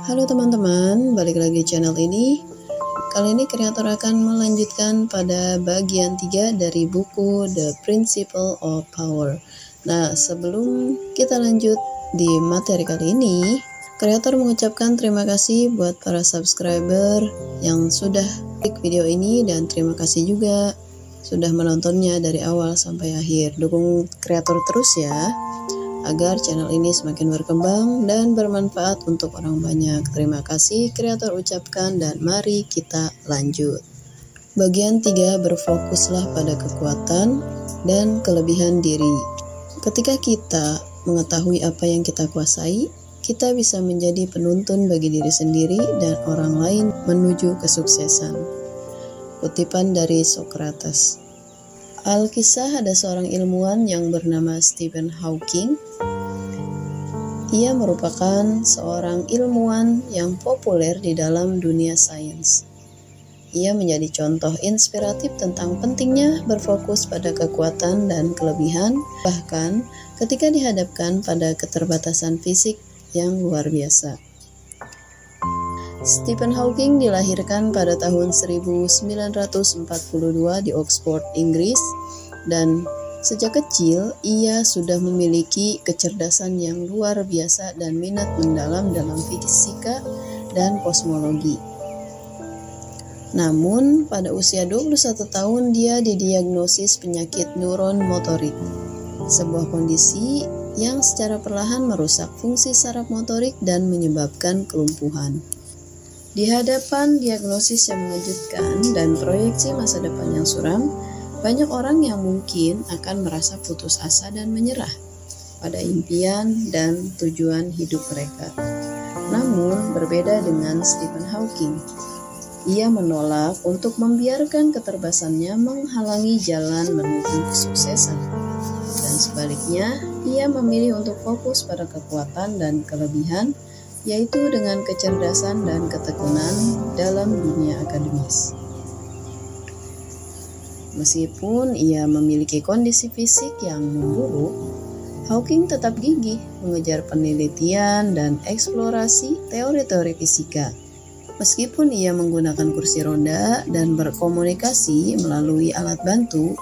Halo teman-teman, balik lagi di channel ini. Kali ini kreator akan melanjutkan pada bagian 3 dari buku The Principle of Power. Nah, sebelum kita lanjut di materi kali ini, kreator mengucapkan terima kasih buat para subscriber yang sudah klik video ini, dan terima kasih juga sudah menontonnya dari awal sampai akhir. Dukung kreator terus ya, agar channel ini semakin berkembang dan bermanfaat untuk orang banyak. Terima kasih kreator ucapkan, dan mari kita lanjut. Bagian 3, berfokuslah pada kekuatan dan kelebihan diri. Ketika kita mengetahui apa yang kita kuasai, kita bisa menjadi penuntun bagi diri sendiri dan orang lain menuju kesuksesan. Kutipan dari Socrates. Alkisah ada seorang ilmuwan yang bernama Stephen Hawking. Ia merupakan seorang ilmuwan yang populer di dalam dunia sains. Ia menjadi contoh inspiratif tentang pentingnya berfokus pada kekuatan dan kelebihan, bahkan ketika dihadapkan pada keterbatasan fisik yang luar biasa. Stephen Hawking dilahirkan pada tahun 1942 di Oxford, Inggris, dan sejak kecil ia sudah memiliki kecerdasan yang luar biasa dan minat mendalam dalam fisika dan kosmologi. Namun, pada usia 21 tahun dia didiagnosis penyakit neuron motorik, sebuah kondisi yang secara perlahan merusak fungsi saraf motorik dan menyebabkan kelumpuhan. Di hadapan diagnosis yang mengejutkan dan proyeksi masa depan yang suram, banyak orang yang mungkin akan merasa putus asa dan menyerah pada impian dan tujuan hidup mereka. Namun, berbeda dengan Stephen Hawking, ia menolak untuk membiarkan keterbatasannya menghalangi jalan menuju kesuksesan. Dan sebaliknya, ia memilih untuk fokus pada kekuatan dan kelebihan, yaitu dengan kecerdasan dan ketekunan dalam dunia akademis. Meskipun ia memiliki kondisi fisik yang memburuk, Hawking tetap gigih mengejar penelitian dan eksplorasi teori-teori fisika. Meskipun ia menggunakan kursi roda dan berkomunikasi melalui alat bantu,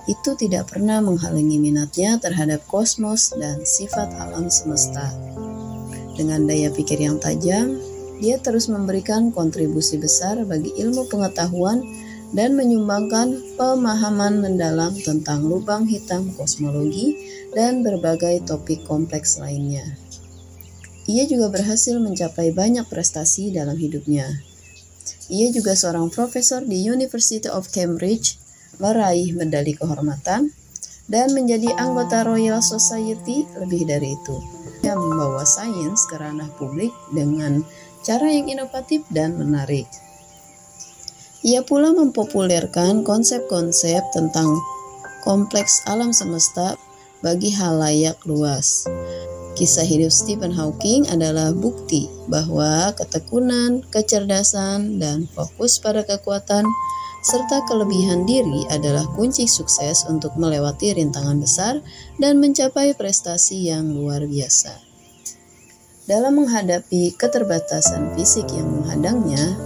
itu tidak pernah menghalangi minatnya terhadap kosmos dan sifat alam semesta. Dengan daya pikir yang tajam, dia terus memberikan kontribusi besar bagi ilmu pengetahuan dan menyumbangkan pemahaman mendalam tentang lubang hitam kosmologi dan berbagai topik kompleks lainnya. Ia juga berhasil mencapai banyak prestasi dalam hidupnya. Ia juga seorang profesor di University of Cambridge, meraih medali kehormatan, dan menjadi anggota Royal Society. Lebih dari itu, ia membawa sains ke ranah publik dengan cara yang inovatif dan menarik. Ia pula mempopulerkan konsep-konsep tentang kompleks alam semesta bagi halayak luas. Kisah hidup Stephen Hawking adalah bukti bahwa ketekunan, kecerdasan, dan fokus pada kekuatan serta kelebihan diri adalah kunci sukses untuk melewati rintangan besar dan mencapai prestasi yang luar biasa. Dalam menghadapi keterbatasan fisik yang menghadangnya,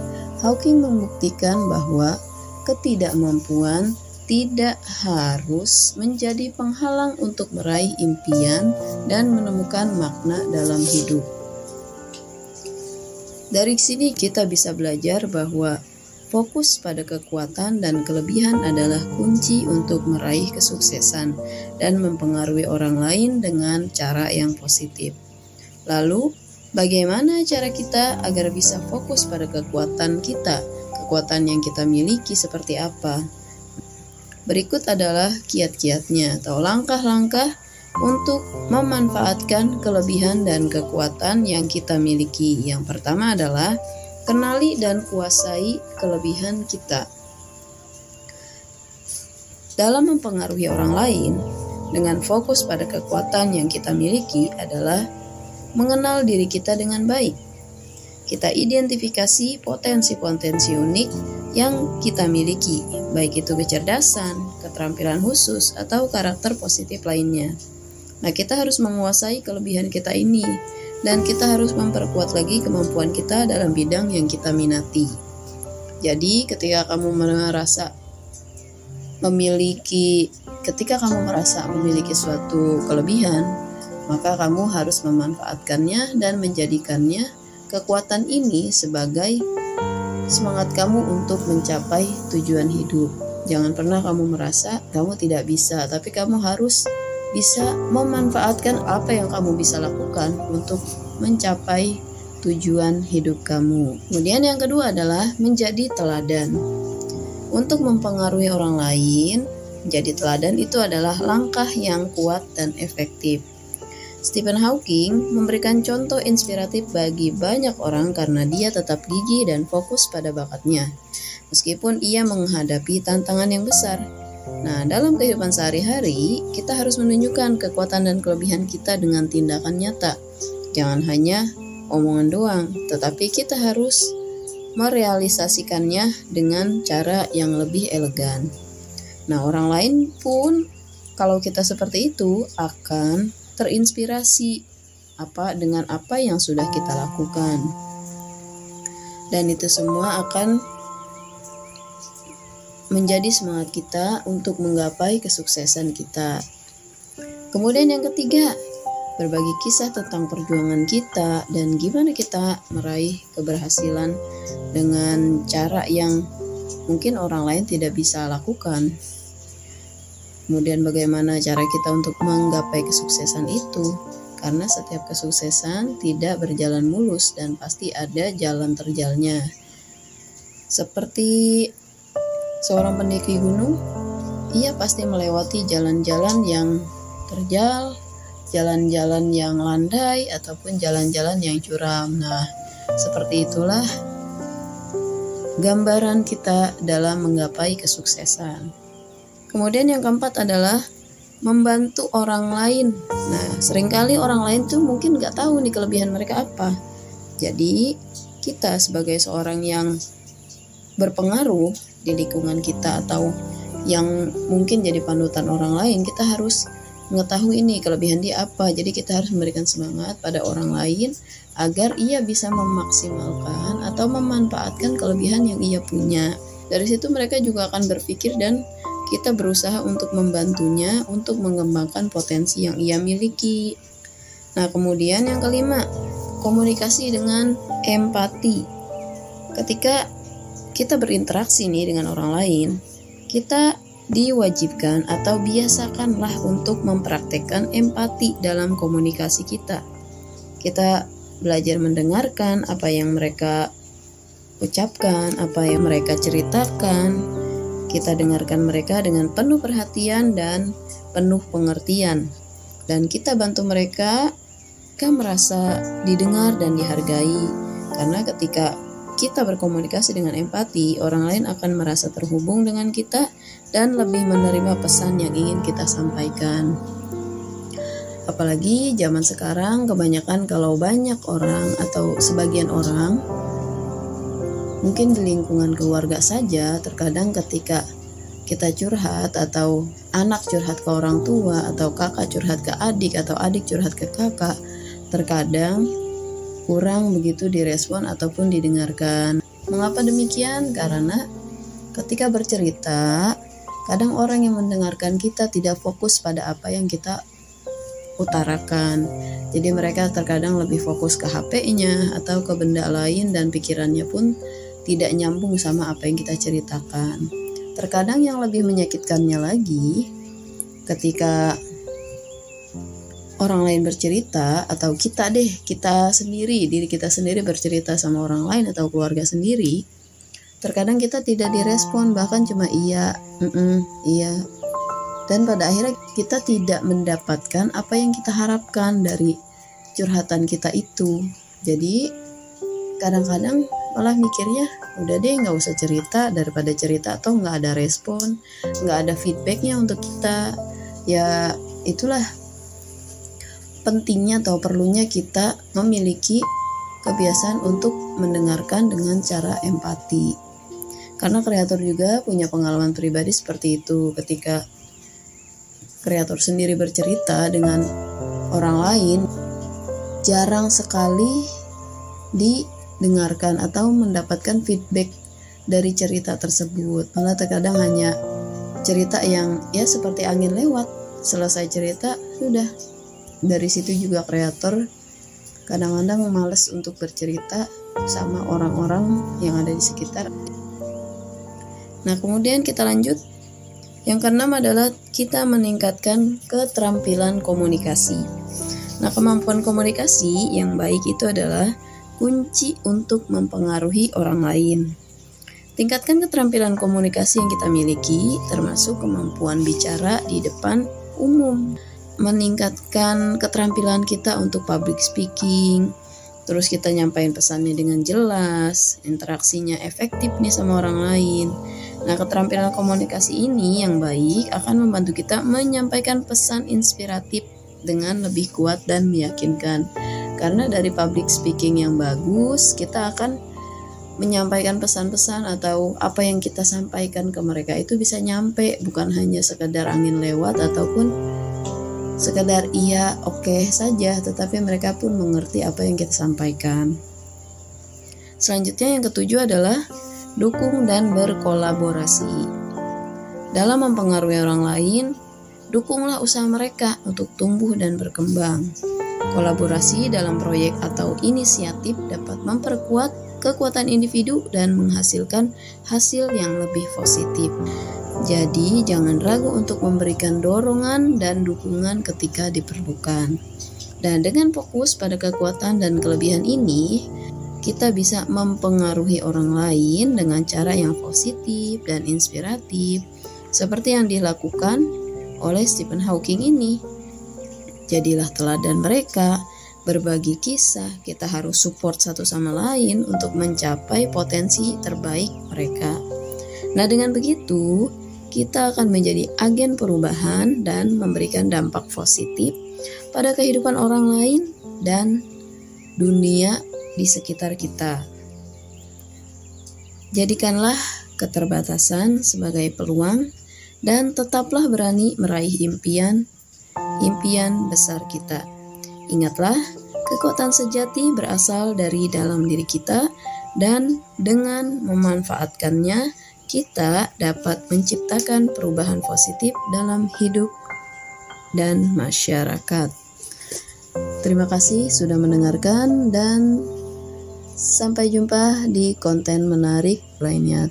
Hawking membuktikan bahwa ketidakmampuan tidak harus menjadi penghalang untuk meraih impian dan menemukan makna dalam hidup. Dari sini kita bisa belajar bahwa fokus pada kekuatan dan kelebihan adalah kunci untuk meraih kesuksesan dan mempengaruhi orang lain dengan cara yang positif. Lalu, bagaimana cara kita agar bisa fokus pada kekuatan kita? Kekuatan yang kita miliki seperti apa? Berikut adalah kiat-kiatnya atau langkah-langkah untuk memanfaatkan kelebihan dan kekuatan yang kita miliki. Yang pertama adalah kenali dan kuasai kelebihan kita. Dalam mempengaruhi orang lain, dengan fokus pada kekuatan yang kita miliki adalah mengenal diri kita dengan baik. Kita identifikasi potensi-potensi unik yang kita miliki, baik itu kecerdasan, keterampilan khusus, atau karakter positif lainnya. Nah, kita harus menguasai kelebihan kita ini dan kita harus memperkuat lagi kemampuan kita dalam bidang yang kita minati. Jadi ketika kamu merasa memiliki suatu kelebihan, maka kamu harus memanfaatkannya dan menjadikannya kekuatan ini sebagai semangat kamu untuk mencapai tujuan hidup. Jangan pernah kamu merasa kamu tidak bisa, tapi kamu harus bisa memanfaatkan apa yang kamu bisa lakukan untuk mencapai tujuan hidup kamu. Kemudian yang kedua adalah menjadi teladan. Untuk mempengaruhi orang lain, menjadi teladan itu adalah langkah yang kuat dan efektif. Stephen Hawking memberikan contoh inspiratif bagi banyak orang karena dia tetap gigih dan fokus pada bakatnya, meskipun ia menghadapi tantangan yang besar. Nah, dalam kehidupan sehari-hari, kita harus menunjukkan kekuatan dan kelebihan kita dengan tindakan nyata. Jangan hanya omongan doang, tetapi kita harus merealisasikannya dengan cara yang lebih elegan. Nah, orang lain pun kalau kita seperti itu akan terinspirasi dengan apa yang sudah kita lakukan. Dan itu semua akan menjadi semangat kita untuk menggapai kesuksesan kita. Kemudian yang ketiga, berbagi kisah tentang perjuangan kita dan gimana kita meraih keberhasilan dengan cara yang mungkin orang lain tidak bisa lakukan. Kemudian bagaimana cara kita untuk menggapai kesuksesan itu, karena setiap kesuksesan tidak berjalan mulus dan pasti ada jalan terjalnya. Seperti seorang pendaki gunung, ia pasti melewati jalan-jalan yang terjal, jalan-jalan yang landai, ataupun jalan-jalan yang curam. Nah, seperti itulah gambaran kita dalam menggapai kesuksesan. Kemudian yang keempat adalah membantu orang lain. Nah, seringkali orang lain tuh mungkin gak tahu nih kelebihan mereka apa. Jadi, kita sebagai seorang yang berpengaruh di lingkungan kita atau yang mungkin jadi panutan orang lain, kita harus mengetahui ini kelebihan dia apa. Jadi kita harus memberikan semangat pada orang lain agar ia bisa memaksimalkan atau memanfaatkan kelebihan yang ia punya. Dari situ mereka juga akan berpikir dan kita berusaha untuk membantunya untuk mengembangkan potensi yang ia miliki. Nah, kemudian yang kelima, komunikasi dengan empati. Ketika kita berinteraksi nih dengan orang lain, kita diwajibkan atau biasakanlah untuk mempraktekkan empati dalam komunikasi kita. Kita belajar mendengarkan apa yang mereka ucapkan, apa yang mereka ceritakan. Kita dengarkan mereka dengan penuh perhatian dan penuh pengertian. Dan kita bantu mereka merasa didengar dan dihargai. Karena ketika kita berkomunikasi dengan empati, orang lain akan merasa terhubung dengan kita dan lebih menerima pesan yang ingin kita sampaikan. Apalagi zaman sekarang kebanyakan kalau banyak orang atau sebagian orang, mungkin di lingkungan keluarga saja, terkadang ketika kita curhat atau anak curhat ke orang tua atau kakak curhat ke adik atau adik curhat ke kakak, terkadang kurang begitu direspon ataupun didengarkan. Mengapa demikian? Karena ketika bercerita, kadang orang yang mendengarkan kita tidak fokus pada apa yang kita utarakan. Jadi mereka terkadang lebih fokus ke HP-nya atau ke benda lain dan pikirannya pun tidak nyambung sama apa yang kita ceritakan. Terkadang yang lebih menyakitkannya lagi, ketika orang lain bercerita atau kita sendiri, diri kita sendiri bercerita sama orang lain atau keluarga sendiri, terkadang kita tidak direspon, bahkan cuma iya. Dan pada akhirnya kita tidak mendapatkan apa yang kita harapkan dari curhatan kita itu. Jadi kadang-kadang malah mikirnya udah deh nggak usah cerita, daripada cerita atau nggak ada respon, nggak ada feedbacknya untuk kita. Ya itulah pentingnya atau perlunya kita memiliki kebiasaan untuk mendengarkan dengan cara empati. Karena kreator juga punya pengalaman pribadi seperti itu. Ketika kreator sendiri bercerita dengan orang lain, jarang sekali didengarkan atau mendapatkan feedback dari cerita tersebut. Malah terkadang hanya cerita yang ya seperti angin lewat, selesai cerita sudah. Dari situ juga kreator kadang-kadang malas untuk bercerita sama orang-orang yang ada di sekitar. Nah, kemudian kita lanjut. Yang keenam adalah kita meningkatkan keterampilan komunikasi. Nah, kemampuan komunikasi yang baik itu adalah kunci untuk mempengaruhi orang lain. Tingkatkan keterampilan komunikasi yang kita miliki, termasuk kemampuan bicara di depan umum. Meningkatkan keterampilan kita untuk public speaking, terus kita nyampain pesannya dengan jelas, interaksinya efektif nih sama orang lain. Nah, keterampilan komunikasi ini yang baik akan membantu kita menyampaikan pesan inspiratif dengan lebih kuat dan meyakinkan. Karena dari public speaking yang bagus, kita akan menyampaikan pesan-pesan atau apa yang kita sampaikan ke mereka itu bisa nyampe, bukan hanya sekedar angin lewat ataupun sekedar iya oke saja, tetapi mereka pun mengerti apa yang kita sampaikan. Selanjutnya yang ketujuh adalah dukung dan berkolaborasi. Dalam mempengaruhi orang lain, dukunglah usaha mereka untuk tumbuh dan berkembang. Kolaborasi dalam proyek atau inisiatif dapat memperkuat kekuatan individu dan menghasilkan hasil yang lebih positif. Jadi, jangan ragu untuk memberikan dorongan dan dukungan ketika diperlukan. Dan dengan fokus pada kekuatan dan kelebihan ini, kita bisa mempengaruhi orang lain dengan cara yang positif dan inspiratif, seperti yang dilakukan oleh Stephen Hawking ini. Jadilah teladan mereka, berbagi kisah, kita harus support satu sama lain untuk mencapai potensi terbaik mereka. Nah, dengan begitu, kita akan menjadi agen perubahan dan memberikan dampak positif pada kehidupan orang lain dan dunia di sekitar kita. Jadikanlah keterbatasan sebagai peluang dan tetaplah berani meraih impian besar kita. Ingatlah, kekuatan sejati berasal dari dalam diri kita dan dengan memanfaatkannya, kita dapat menciptakan perubahan positif dalam hidup dan masyarakat. Terima kasih sudah mendengarkan dan sampai jumpa di konten menarik lainnya.